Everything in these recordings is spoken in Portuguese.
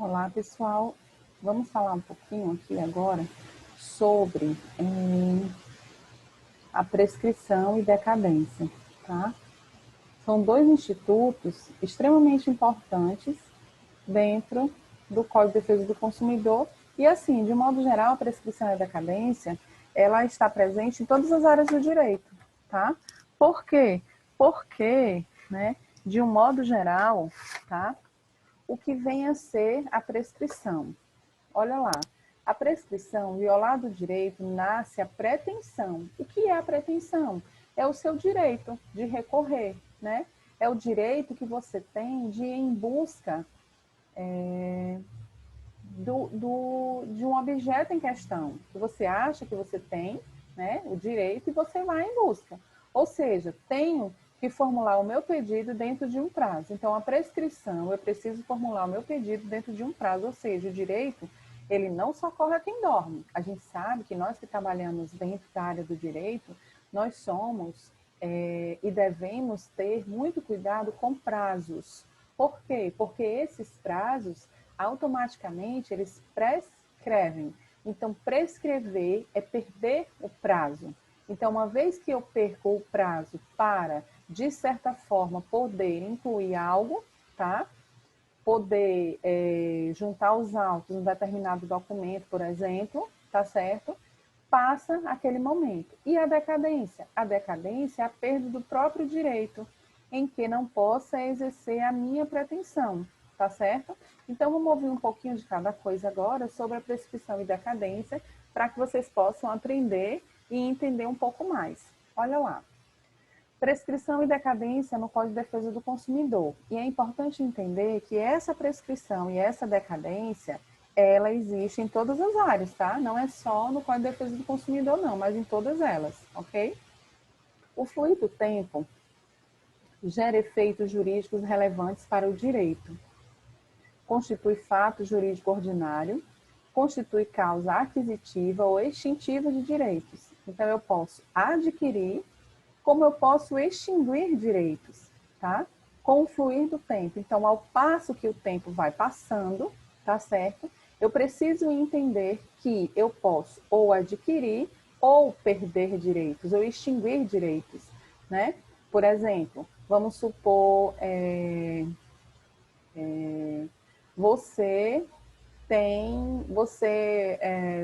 Olá, pessoal. Vamos falar um pouquinho aqui agora sobre a prescrição e decadência, tá? São dois institutos extremamente importantes dentro do Código de Defesa do Consumidor e, assim, de modo geral, a prescrição e a decadência, ela está presente em todas as áreas do direito, tá? Por quê? Porque, né, de um modo geral, tá? O que vem a ser a prescrição? Olha lá, a prescrição, violado o direito, nasce a pretensão. O que é a pretensão? É o seu direito de recorrer, né? É o direito que você tem de ir em busca de um objeto em questão, que você acha que você tem, né, o direito, e você vai em busca. Ou seja, tenho que formular o meu pedido dentro de um prazo. Então, a prescrição, eu preciso formular o meu pedido dentro de um prazo, ou seja, o direito, ele não socorre a quem dorme. A gente sabe que nós que trabalhamos dentro da área do direito, nós somos e devemos ter muito cuidado com prazos. Por quê? Porque esses prazos, automaticamente, eles prescrevem. Então, prescrever é perder o prazo. Então, uma vez que eu perco o prazo para, de certa forma, poder incluir algo, tá? Poder juntar os autos em um determinado documento, por exemplo, tá certo? Passa aquele momento. E a decadência? A decadência é a perda do próprio direito, em que não possa exercer a minha pretensão, tá certo? Então, vamos ouvir um pouquinho de cada coisa agora sobre a prescrição e decadência, para que vocês possam aprender e entender um pouco mais. Olha lá. Prescrição e decadência no Código de Defesa do Consumidor. E é importante entender que essa prescrição e essa decadência, ela existe em todas as áreas, tá? Não é só no Código de Defesa do Consumidor, não, mas em todas elas, ok? O fluir do tempo gera efeitos jurídicos relevantes para o direito. Constitui fato jurídico ordinário, constitui causa aquisitiva ou extintiva de direitos. Então, eu posso adquirir, como eu posso extinguir direitos, tá? Com o fluir do tempo. Então, ao passo que o tempo vai passando, tá certo? Eu preciso entender que eu posso ou adquirir ou perder direitos, ou extinguir direitos, né? Por exemplo, vamos supor, você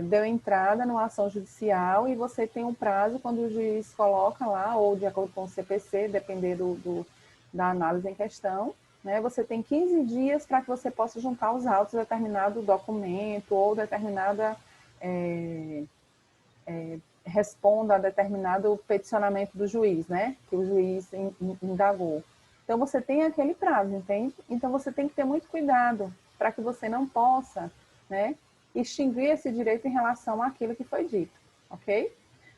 deu entrada numa ação judicial e você tem um prazo quando o juiz coloca lá, ou de acordo com o CPC, dependendo da análise em questão, né, você tem 15 dias para que você possa juntar os autos de determinado documento ou determinada responda a determinado peticionamento do juiz, né, que o juiz indagou. Então, você tem aquele prazo, entende? Então, você tem que ter muito cuidado para que você não possa, né, extinguir esse direito em relação àquilo que foi dito, ok?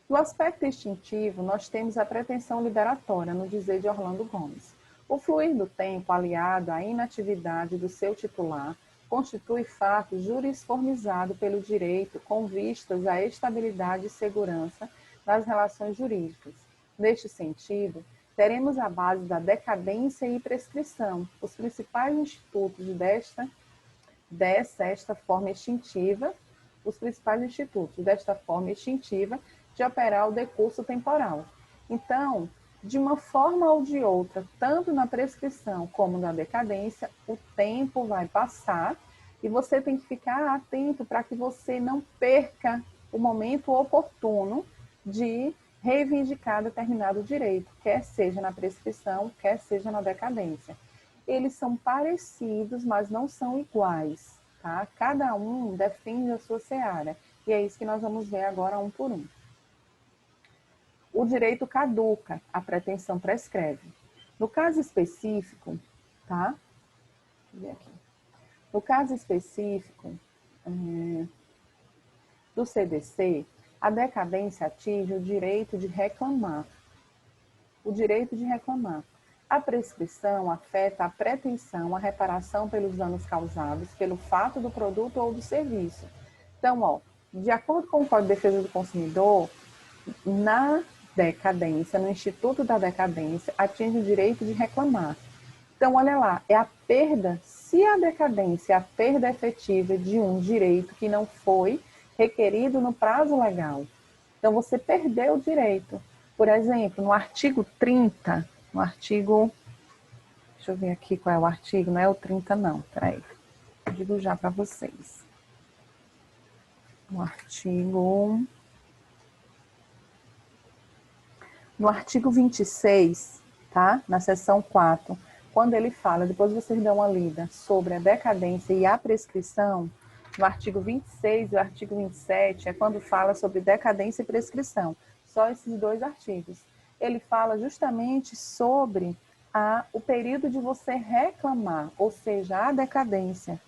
No aspecto extintivo, nós temos a pretensão liberatória, no dizer de Orlando Gomes. O fluir do tempo, aliado à inatividade do seu titular, constitui fato jurisformizado pelo direito com vistas à estabilidade e segurança das relações jurídicas. Neste sentido, teremos a base da decadência e prescrição, os principais institutos desta forma extintiva, os principais institutos desta forma extintiva de operar o decurso temporal. Então, de uma forma ou de outra, tanto na prescrição como na decadência, o tempo vai passar e você tem que ficar atento para que você não perca o momento oportuno de reivindicar determinado direito, quer seja na prescrição, quer seja na decadência. Eles são parecidos, mas não são iguais, tá? Cada um defende a sua seara, e é isso que nós vamos ver agora um por um. O direito caduca, a pretensão prescreve. No caso específico, tá? Deixa eu ver aqui. No caso específico do CDC, a decadência atinge o direito de reclamar. O direito de reclamar. A prescrição afeta a pretensão, a reparação pelos danos causados pelo fato do produto ou do serviço. Então, ó, de acordo com o Código de Defesa do Consumidor, na decadência, no Instituto da Decadência, atinge o direito de reclamar. Então, olha lá, é a perda, se a decadência, a perda efetiva de um direito que não foi requerido no prazo legal. Então, você perdeu o direito. Por exemplo, no artigo 30, no artigo... Deixa eu ver aqui qual é o artigo, não é o 30 não, peraí. Eu digo já para vocês. No artigo 26, tá? Na seção 4, quando ele fala, depois vocês dão uma lida sobre a decadência e a prescrição, no artigo 26 e o artigo 27 é quando fala sobre decadência e prescrição. Só esses dois artigos. Ele fala justamente sobre o período de você reclamar, ou seja, a decadência.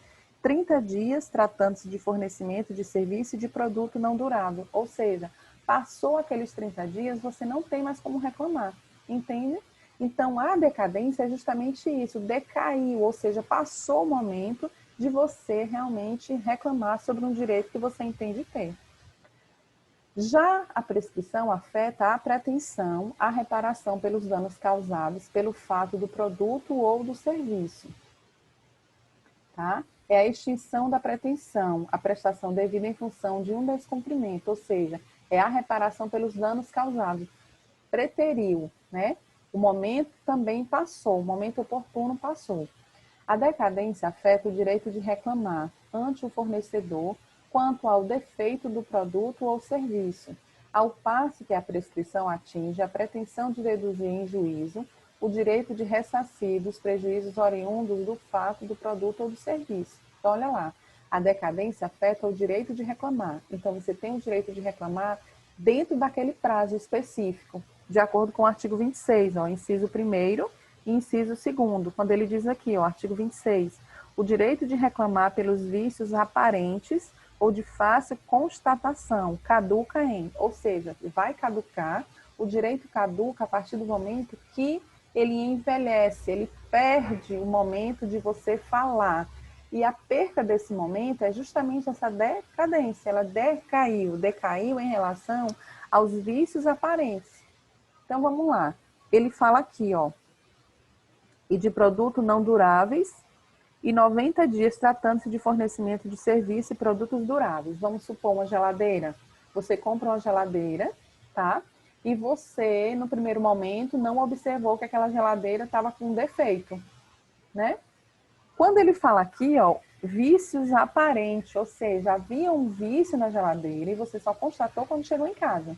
30 dias tratando-se de fornecimento de serviço e de produto não durável, ou seja, passou aqueles 30 dias, você não tem mais como reclamar, entende? Então, a decadência é justamente isso, decaiu, ou seja, passou o momento de você realmente reclamar sobre um direito que você entende ter. Já a prescrição afeta a pretensão, a reparação pelos danos causados pelo fato do produto ou do serviço. Tá? É a extinção da pretensão, a prestação devida em função de um descumprimento, ou seja, é a reparação pelos danos causados. Preteriu, né? O momento também passou, o momento oportuno passou. A decadência afeta o direito de reclamar ante o fornecedor quanto ao defeito do produto ou serviço, ao passo que a prescrição atinge a pretensão de deduzir em juízo o direito de ressarcir dos prejuízos oriundos do fato do produto ou do serviço. Então, olha lá, a decadência afeta o direito de reclamar. Então, você tem o direito de reclamar dentro daquele prazo específico, de acordo com o artigo 26, ó, inciso 1º e inciso 2º, quando ele diz aqui, ó, artigo 26, o direito de reclamar pelos vícios aparentes ou de fácil constatação, caduca em, ou seja, vai caducar, o direito caduca a partir do momento que ele envelhece, ele perde o momento de você falar. E a perca desse momento é justamente essa decadência, ela decaiu em relação aos vícios aparentes. Então, vamos lá. Ele fala aqui, ó, e de produtos não duráveis, e 90 dias tratando-se de fornecimento de serviço e produtos duráveis. Vamos supor uma geladeira. Você compra uma geladeira, tá? E você, no primeiro momento, não observou que aquela geladeira estava com defeito, né? Quando ele fala aqui, ó, vícios aparentes, ou seja, havia um vício na geladeira e você só constatou quando chegou em casa.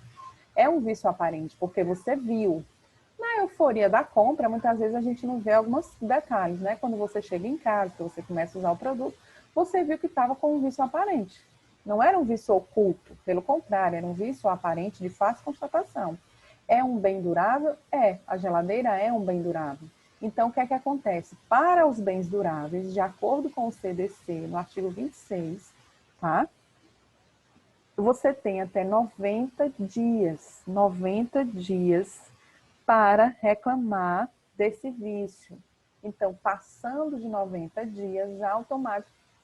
É um vício aparente, porque você viu. Na euforia da compra, muitas vezes a gente não vê alguns detalhes, né? Quando você chega em casa, que você começa a usar o produto, você viu que estava com um vício aparente. Não era um vício oculto, pelo contrário, era um vício aparente de fácil constatação. É um bem durável? É. A geladeira é um bem durável. Então, o que é que acontece? Para os bens duráveis, de acordo com o CDC, no artigo 26, tá? Você tem até 90 dias para reclamar desse vício. Então, passando de 90 dias,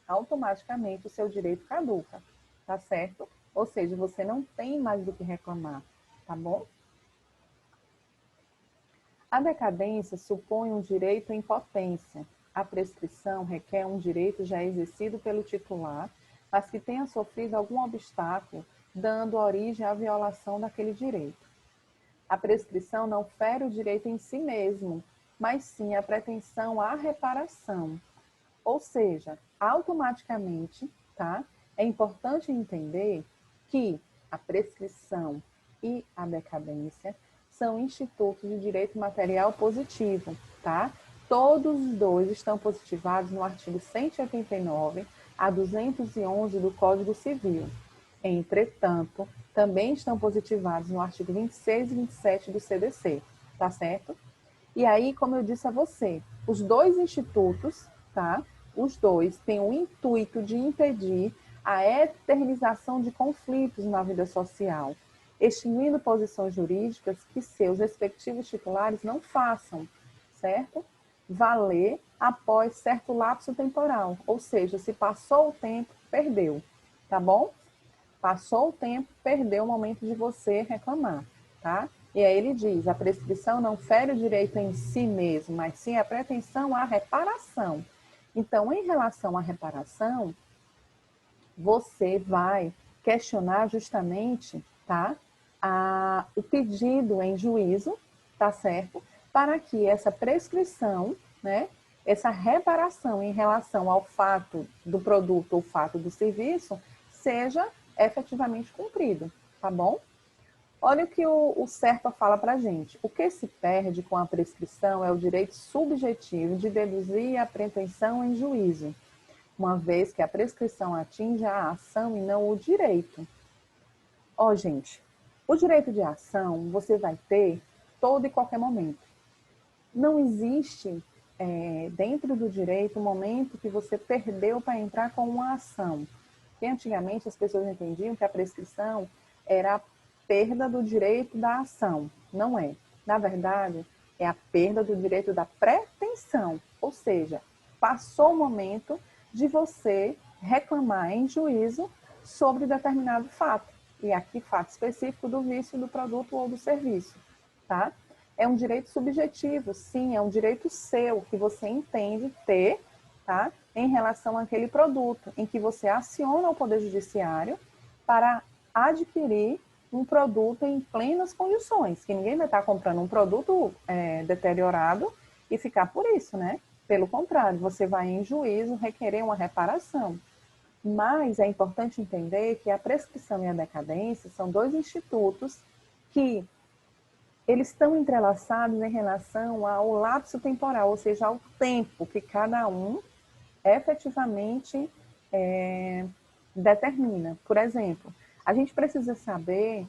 automaticamente o seu direito caduca, tá certo? Ou seja, você não tem mais do que reclamar, tá bom? A decadência supõe um direito em potência. A prescrição requer um direito já exercido pelo titular, mas que tenha sofrido algum obstáculo, dando origem à violação daquele direito. A prescrição não fere o direito em si mesmo, mas sim a pretensão à reparação. Ou seja, automaticamente, tá? É importante entender que a prescrição e a decadência são institutos de direito material positivo, tá? Todos os dois estão positivados no artigo 189 a 211 do Código Civil. Entretanto, também estão positivados no artigo 26 e 27 do CDC, tá certo? E aí, como eu disse a você, os dois institutos, tá? Os dois têm o intuito de impedir a eternização de conflitos na vida social, extinguindo posições jurídicas que seus respectivos titulares não façam, certo? Valer após certo lapso temporal, ou seja, se passou o tempo, perdeu, tá bom? Passou o tempo, perdeu o momento de você reclamar, tá? E aí ele diz, a prescrição não fere o direito em si mesmo, mas sim a pretensão à reparação. Então, em relação à reparação, você vai questionar justamente, tá, o pedido em juízo, tá certo? Para que essa prescrição, né, essa reparação em relação ao fato do produto ou fato do serviço seja efetivamente cumprido, tá bom? Olha o que o SERPA fala para a gente. O que se perde com a prescrição é o direito subjetivo de deduzir a pretensão em juízo, uma vez que a prescrição atinge a ação e não o direito. Ó, gente, o direito de ação você vai ter todo e qualquer momento. Não existe dentro do direito um momento que você perdeu para entrar com uma ação. Porque antigamente as pessoas entendiam que a prescrição era a perda do direito da ação. Não é. Na verdade, é a perda do direito da pretensão. Ou seja, passou o momento de você reclamar em juízo sobre determinado fato. E aqui, fato específico do vício do produto ou do serviço. Tá? É um direito subjetivo, sim, é um direito seu que você entende ter, tá? Em relação àquele produto, em que você aciona o Poder Judiciário para adquirir um produto em plenas condições, que ninguém vai estar comprando um produto deteriorado e ficar por isso, né? Pelo contrário, você vai em juízo requerer uma reparação. Mas é importante entender que a prescrição e a decadência são dois institutos que eles estão entrelaçados em relação ao lapso temporal, ou seja, ao tempo que cada um efetivamente determina. Por exemplo, a gente precisa saber,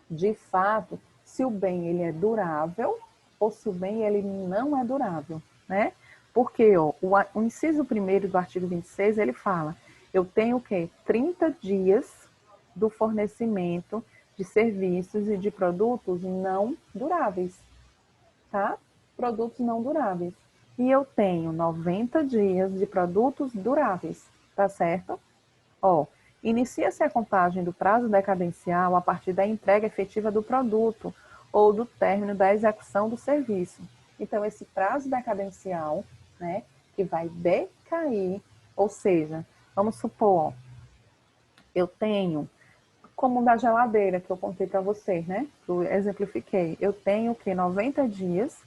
de fato, se o bem ele é durável ou se o bem ele não é durável, né? Porque o inciso 1º do artigo 26, ele fala, eu tenho o quê? 30 dias do fornecimento de serviços e de produtos não duráveis, tá? Produtos não duráveis. E eu tenho 90 dias de produtos duráveis, tá certo? Ó, inicia-se a contagem do prazo decadencial a partir da entrega efetiva do produto ou do término da execução do serviço. Então, esse prazo decadencial, né, que vai decair, ou seja, vamos supor, eu tenho, como o da geladeira que eu contei para vocês, né, que eu exemplifiquei, eu tenho que 90 dias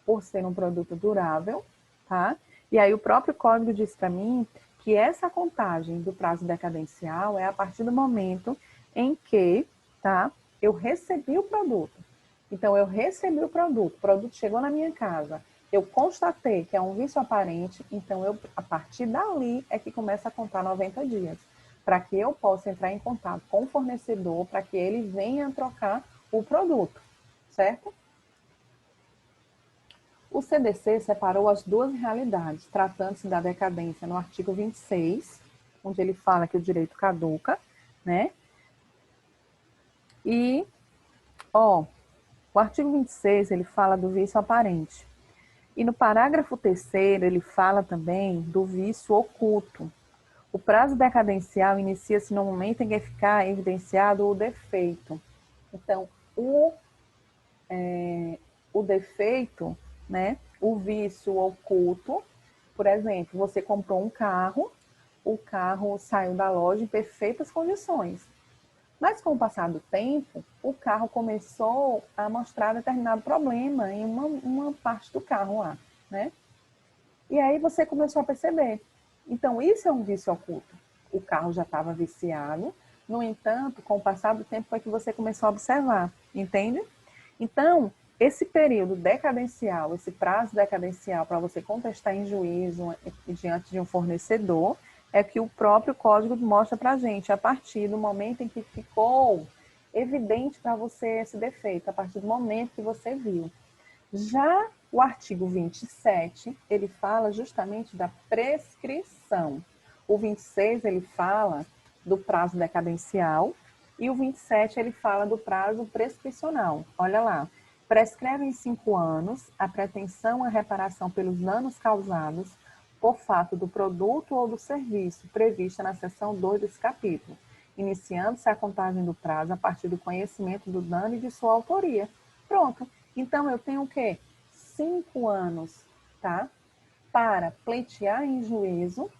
por ser um produto durável, tá? E aí o próprio código diz para mim que essa contagem do prazo decadencial é a partir do momento em que, tá, eu recebi o produto. Então, eu recebi o produto chegou na minha casa, eu constatei que é um vício aparente, então a partir dali é que começa a contar 90 dias, para que eu possa entrar em contato com o fornecedor, para que ele venha trocar o produto, certo? O CDC separou as duas realidades, tratando-se da decadência no artigo 26, onde ele fala que o direito caduca, né? E, o artigo 26, ele fala do vício aparente. E no parágrafo 3º, ele fala também do vício oculto. O prazo decadencial inicia-se no momento em que ficar evidenciado o defeito. Então, o defeito, né, o vício oculto, por exemplo, você comprou um carro, o carro saiu da loja em perfeitas condições. Mas com o passar do tempo, o carro começou a mostrar determinado problema em uma parte do carro lá, né? E aí você começou a perceber. Então, isso é um vício oculto. O carro já estava viciado, no entanto, com o passar do tempo foi que você começou a observar, entende? Então, esse período decadencial, esse prazo decadencial para você contestar em juízo diante de um fornecedor, é que o próprio código mostra para a gente, a partir do momento em que ficou evidente para você esse defeito, a partir do momento que você viu. Já o artigo 27, ele fala justamente da prescrição. O 26, ele fala do prazo decadencial e o 27, ele fala do prazo prescricional. Olha lá, prescreve em 5 anos a pretensão à reparação pelos danos causados por fato do produto ou do serviço prevista na seção 2 desse capítulo, iniciando-se a contagem do prazo a partir do conhecimento do dano e de sua autoria. Pronto. Então, eu tenho o quê? 5 anos, tá? para pleitear em juízo,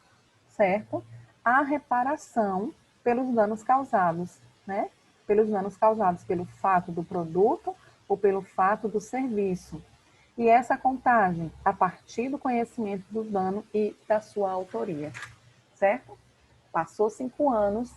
certo? A reparação pelos danos causados, né? Pelos danos causados pelo fato do produto ou pelo fato do serviço. E essa contagem a partir do conhecimento do dano e da sua autoria, certo? Passou 5 anos,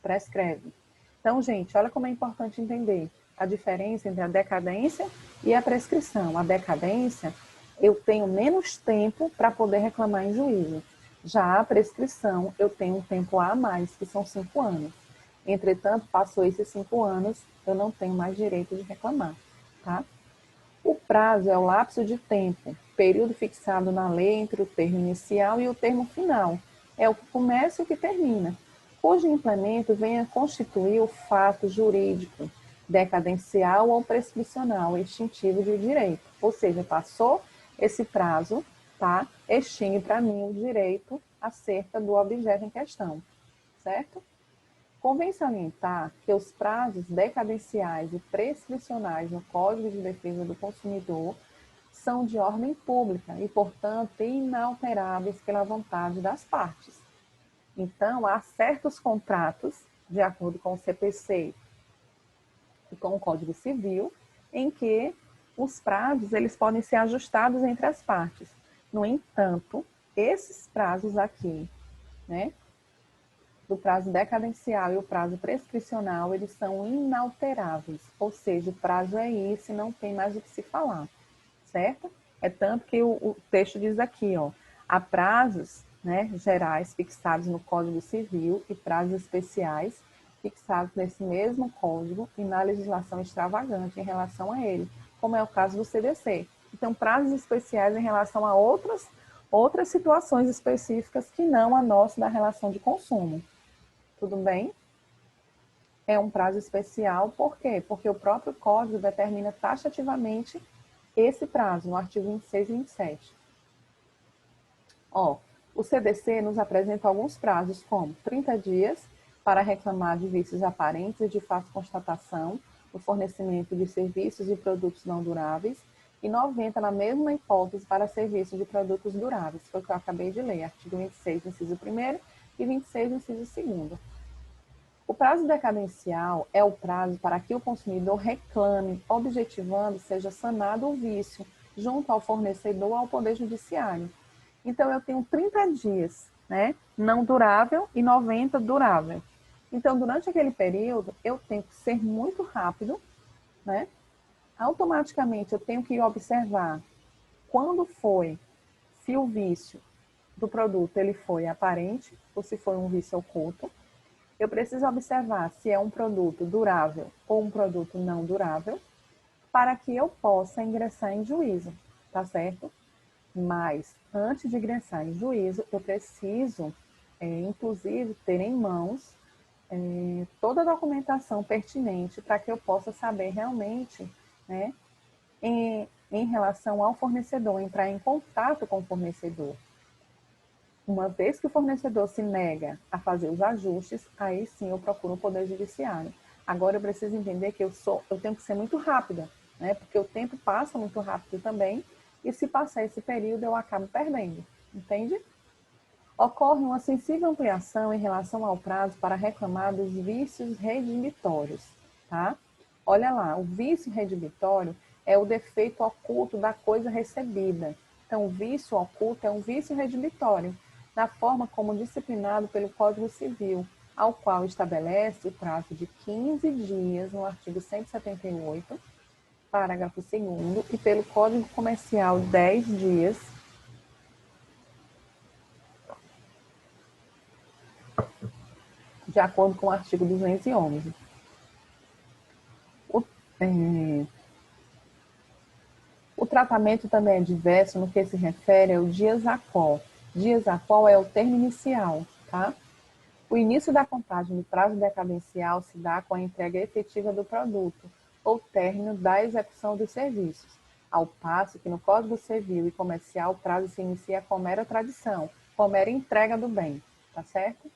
prescreve. Então, gente, olha como é importante entender a diferença entre a decadência e a prescrição. A decadência, eu tenho menos tempo para poder reclamar em juízo. Já a prescrição, eu tenho um tempo a mais, que são 5 anos. Entretanto, passou esses 5 anos, eu não tenho mais direito de reclamar, tá? O prazo é o lapso de tempo, período fixado na lei entre o termo inicial e o termo final. É o que começa e o que termina, cujo implemento venha constituir o fato jurídico, decadencial ou prescricional, extintivo de direito. Ou seja, passou esse prazo, tá? Extingue para mim o direito acerca do objeto em questão, certo? Convém salientar que os prazos decadenciais e prescricionais no Código de Defesa do Consumidor são de ordem pública e, portanto, inalteráveis pela vontade das partes. Então, há certos contratos, de acordo com o CPC e com o Código Civil, em que os prazos eles podem ser ajustados entre as partes. No entanto, esses prazos aqui, né, do prazo decadencial e o prazo prescricional, eles são inalteráveis, ou seja, o prazo é isso e não tem mais o que se falar, certo? É tanto que o texto diz aqui, ó, há prazos, né, gerais fixados no Código Civil e prazos especiais fixados nesse mesmo código e na legislação extravagante em relação a ele, como é o caso do CDC. Então, prazos especiais em relação a outras situações específicas que não a nossa da relação de consumo. Tudo bem? É um prazo especial, por quê? Porque o próprio Código determina taxativamente esse prazo, no artigo 26 e 27. Ó, o CDC nos apresenta alguns prazos, como 30 dias para reclamar de vícios aparentes e de fácil constatação no fornecimento de serviços e produtos não duráveis, e 90 na mesma hipótese para serviços de produtos duráveis. Foi o que eu acabei de ler, artigo 26, inciso 1º e 26, inciso 2º. O prazo decadencial é o prazo para que o consumidor reclame, objetivando seja sanado o vício, junto ao fornecedor ou ao Poder Judiciário. Então, eu tenho 30 dias, né, não durável e 90 durável. Então, durante aquele período, eu tenho que ser muito rápido, né? Automaticamente, eu tenho que observar quando foi, se o vício do produto ele foi aparente ou se foi um vício oculto. Eu preciso observar se é um produto durável ou um produto não durável, para que eu possa ingressar em juízo, tá certo? Mas, antes de ingressar em juízo, eu preciso, inclusive, ter em mãos toda a documentação pertinente para que eu possa saber realmente, né, em relação ao fornecedor, entrar em contato com o fornecedor. Uma vez que o fornecedor se nega a fazer os ajustes, aí sim eu procuro o Poder Judiciário. Agora eu preciso entender que eu tenho que ser muito rápida, né? Porque o tempo passa muito rápido também, e se passar esse período eu acabo perdendo, entende? Ocorre uma sensível ampliação em relação ao prazo para reclamar dos vícios redimitórios, tá? Olha lá, o vício redimitório é o defeito oculto da coisa recebida. Então, o vício oculto é um vício redimitório, na forma como disciplinado pelo Código Civil, ao qual estabelece o prazo de 15 dias no artigo 178, parágrafo 2º, e pelo Código Comercial 10 dias, de acordo com o artigo 211. O tratamento também é diverso no que se refere ao dias a qual. Dias a qual é o termo inicial, tá? O início da contagem do prazo decadencial se dá com a entrega efetiva do produto ou término da execução dos serviços, ao passo que no Código Civil e Comercial o prazo se inicia com mera tradição, com mera entrega do bem, tá certo?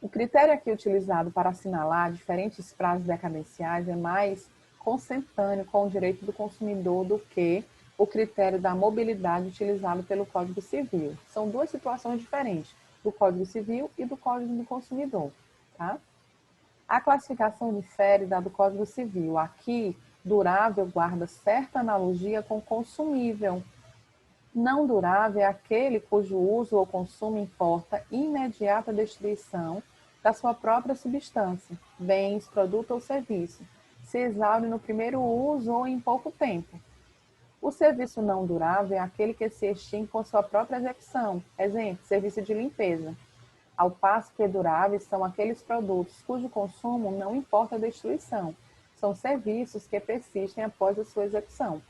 O critério aqui utilizado para assinalar diferentes prazos decadenciais é mais consentâneo com o direito do consumidor do que o critério da mobilidade utilizado pelo Código Civil. São duas situações diferentes, do Código Civil e do Código do Consumidor. Tá? A classificação difere da do Código Civil. Aqui, durável guarda certa analogia com consumível. Não durável é aquele cujo uso ou consumo importa imediata destruição da sua própria substância, bens, produto ou serviço, se exaure no primeiro uso ou em pouco tempo. O serviço não durável é aquele que se extingue com sua própria execução, exemplo, serviço de limpeza. Ao passo que duráveis são aqueles produtos cujo consumo não importa a destruição, são serviços que persistem após a sua execução.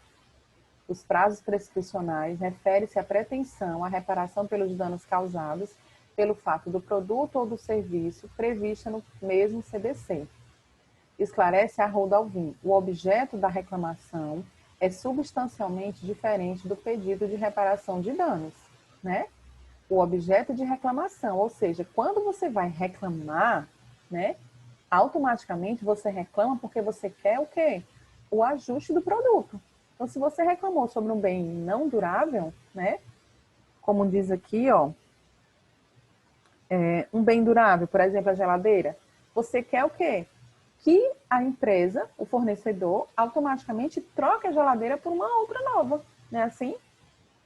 Os prazos prescricionais referem-se à pretensão à reparação pelos danos causados pelo fato do produto ou do serviço prevista no mesmo CDC. Esclarece a Aroldo Alvim, o objeto da reclamação é substancialmente diferente do pedido de reparação de danos, né? O objeto de reclamação, ou seja, quando você vai reclamar, né, automaticamente você reclama porque você quer o quê? O ajuste do produto. Então, se você reclamou sobre um bem não durável, né, como diz aqui, ó, um bem durável, por exemplo, a geladeira, você quer o quê? Que a empresa, o fornecedor, automaticamente troque a geladeira por uma outra nova, não é assim?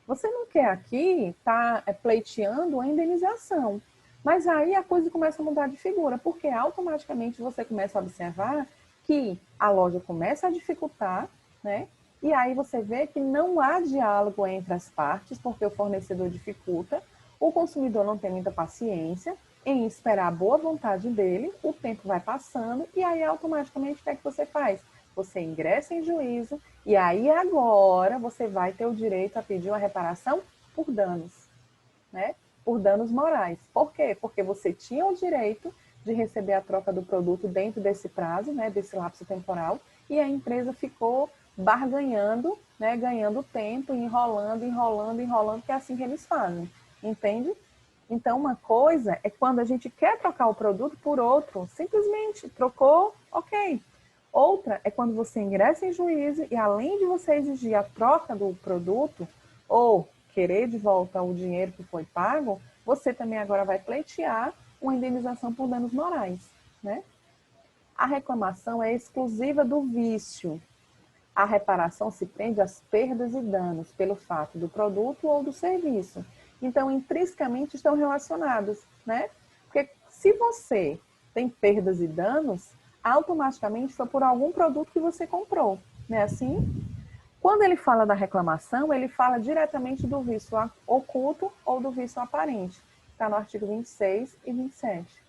Você não quer aqui estar pleiteando a indenização. Mas aí a coisa começa a mudar de figura, porque automaticamente você começa a observar que a loja começa a dificultar, né? E aí você vê que não há diálogo entre as partes, porque o fornecedor dificulta, o consumidor não tem muita paciência em esperar a boa vontade dele, o tempo vai passando, e aí automaticamente o que é que você faz? Você ingressa em juízo, e aí agora você vai ter o direito a pedir uma reparação por danos, né? Por danos morais. Por quê? Porque você tinha o direito de receber a troca do produto dentro desse prazo, né, desse lapso temporal, e a empresa ficou barganhando, né, ganhando tempo, enrolando, que é assim que eles fazem, entende? Então, uma coisa é quando a gente quer trocar o produto por outro, simplesmente trocou, ok. Outra é quando você ingressa em juízo e, além de você exigir a troca do produto ou querer de volta o dinheiro que foi pago, você também agora vai pleitear uma indenização por danos morais, né? A reclamação é exclusiva do vício. A reparação se prende às perdas e danos pelo fato do produto ou do serviço. Então, intrinsecamente estão relacionados, né? Porque se você tem perdas e danos, automaticamente foi por algum produto que você comprou, né? Assim, quando ele fala da reclamação, ele fala diretamente do vício oculto ou do vício aparente. Está no artigo 26 e 27.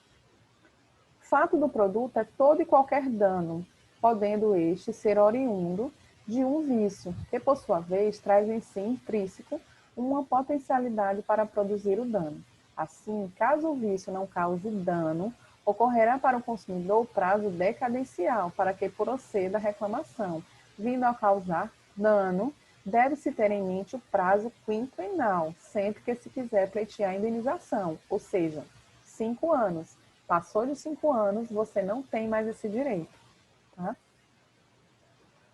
Fato do produto é todo e qualquer dano, podendo este ser oriundo de um vício, que por sua vez traz em si intrínseco uma potencialidade para produzir o dano. Assim, caso o vício não cause dano, ocorrerá para o consumidor o prazo decadencial para que proceda a reclamação. Vindo a causar dano, deve-se ter em mente o prazo quinquenal, sempre que se quiser pleitear a indenização, ou seja, 5 anos. Passou de 5 anos, você não tem mais esse direito. Tá?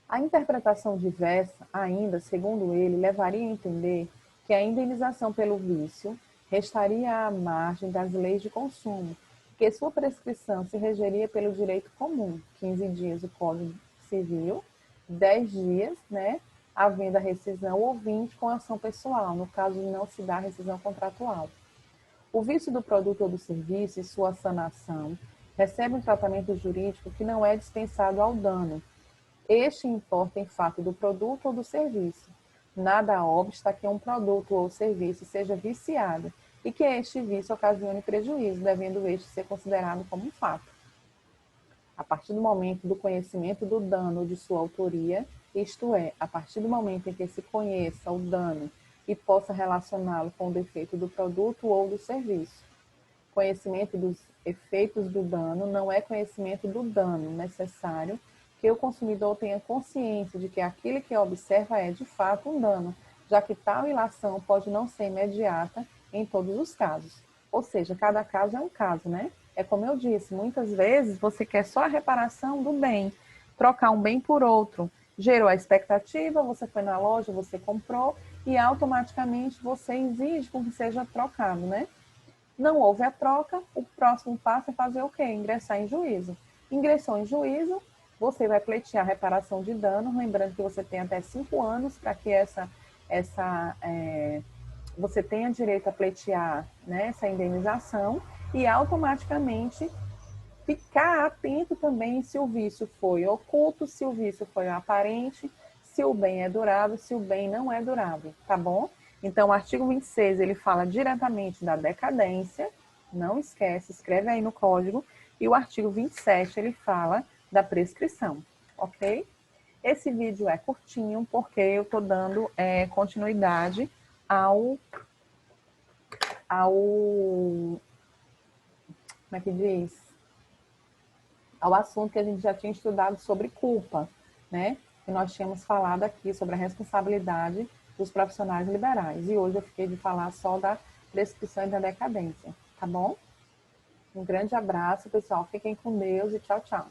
A interpretação diversa, ainda, segundo ele, levaria a entender que a indenização pelo vício restaria à margem das leis de consumo, que sua prescrição se regeria pelo direito comum, 15 dias o Código Civil, 10 dias, né, havendo a rescisão ou 20 com ação pessoal, no caso de não se dar rescisão contratual. O vício do produto ou do serviço e sua sanação recebe um tratamento jurídico que não é dispensado ao dano. Este importa em fato do produto ou do serviço. Nada obsta que um produto ou serviço seja viciado e que este vício ocasione prejuízo, devendo este ser considerado como um fato. A partir do momento do conhecimento do dano ou de sua autoria, isto é, a partir do momento em que se conheça o dano e possa relacioná-lo com o defeito do produto ou do serviço. Conhecimento dos efeitos do dano não é conhecimento do dano necessário que o consumidor tenha consciência de que aquilo que observa é, de fato, um dano, já que tal ilação pode não ser imediata em todos os casos. Ou seja, cada caso é um caso, né? É como eu disse, muitas vezes você quer só a reparação do bem, trocar um bem por outro, Gerou a expectativa, você foi na loja, você comprou e automaticamente você exige com que seja trocado, né? Não houve a troca, o próximo passo é fazer o quê? Ingressar em juízo. Ingressou em juízo, você vai pleitear reparação de dano, lembrando que você tem até 5 anos para que você tenha direito a pleitear, né, essa indenização e automaticamente ficar atento também se o vício foi oculto, se o vício foi aparente, se o bem é durável, se o bem não é durável, tá bom? Então, o artigo 26, ele fala diretamente da decadência, não esquece, escreve aí no código, e o artigo 27, ele fala da prescrição, ok? Esse vídeo é curtinho, porque eu estou dando continuidade como é que diz? Ao assunto que a gente já tinha estudado sobre culpa, né? Que nós tínhamos falado aqui sobre a responsabilidade dos profissionais liberais. E hoje eu fiquei de falar só da prescrição e da decadência, tá bom? Um grande abraço, pessoal. Fiquem com Deus e tchau, tchau.